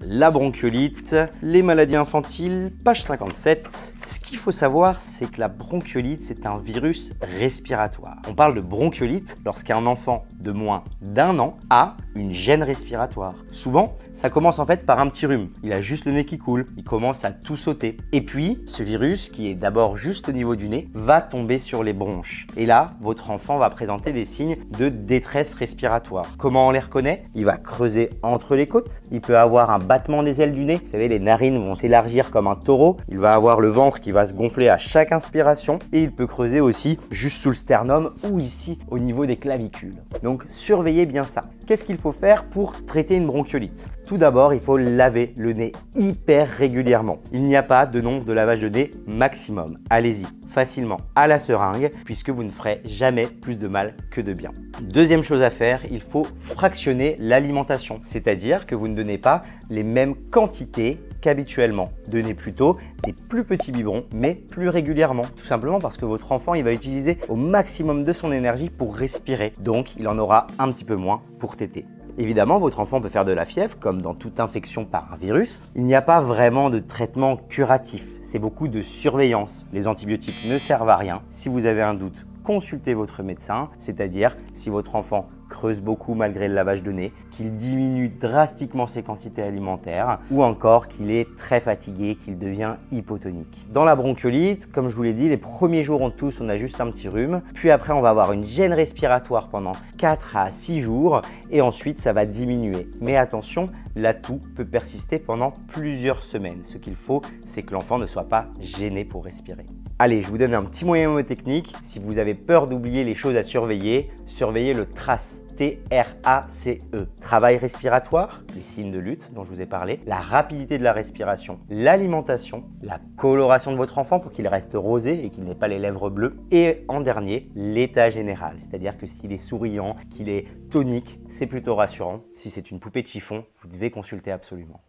La bronchiolite, les maladies infantiles, page 57. Ce qu'il faut savoir, c'est que la bronchiolite, c'est un virus respiratoire. On parle de bronchiolite lorsqu'un enfant de moins d'1 an a une gêne respiratoire. Souvent, ça commence en fait par un petit rhume. Il a juste le nez qui coule, il commence à tout sauter. Et puis, ce virus, qui est d'abord juste au niveau du nez, va tomber sur les bronches. Et là, votre enfant va présenter des signes de détresse respiratoire. Comment on les reconnaît? Il va creuser entre les côtes, il peut avoir un battement des ailes du nez. Vous savez, les narines vont s'élargir comme un taureau. Il va avoir le ventre qui va se gonfler à chaque inspiration et il peut creuser aussi juste sous le sternum ou ici au niveau des clavicules. Donc surveillez bien ça. Qu'est-ce qu'il faut faire pour traiter une bronchiolite? Tout d'abord, il faut laver le nez hyper régulièrement. Il n'y a pas de nombre de lavage de nez maximum. Allez-y facilement à la seringue puisque vous ne ferez jamais plus de mal que de bien. Deuxième chose à faire, il faut fractionner l'alimentation, c'est-à-dire que vous ne donnez pas les mêmes quantités qu'habituellement. Donnez plutôt des plus petits biberons, mais plus régulièrement. Tout simplement parce que votre enfant, il va utiliser au maximum de son énergie pour respirer. Donc, il en aura un petit peu moins pour téter. Évidemment, votre enfant peut faire de la fièvre, comme dans toute infection par un virus. Il n'y a pas vraiment de traitement curatif, c'est beaucoup de surveillance. Les antibiotiques ne servent à rien. Si vous avez un doute, consultez votre médecin, c'est-à-dire si votre enfant creuse beaucoup malgré le lavage de nez, qu'il diminue drastiquement ses quantités alimentaires ou encore qu'il est très fatigué, qu'il devient hypotonique. Dans la bronchiolite, comme je vous l'ai dit, les premiers jours on tousse, on a juste un petit rhume, puis après on va avoir une gêne respiratoire pendant 4 à 6 jours et ensuite ça va diminuer. Mais attention, la toux peut persister pendant plusieurs semaines. Ce qu'il faut, c'est que l'enfant ne soit pas gêné pour respirer. Allez, je vous donne un petit moyen mnémotechnique. Si vous avez peur d'oublier les choses à surveiller, surveillez le TRACE. T-R-A-C-E. Travail respiratoire, les signes de lutte dont je vous ai parlé, la rapidité de la respiration, l'alimentation, la coloration de votre enfant pour qu'il reste rosé et qu'il n'ait pas les lèvres bleues. Et en dernier, l'état général, c'est-à-dire que s'il est souriant, qu'il est tonique, c'est plutôt rassurant. Si c'est une poupée de chiffon, vous devez consulter absolument.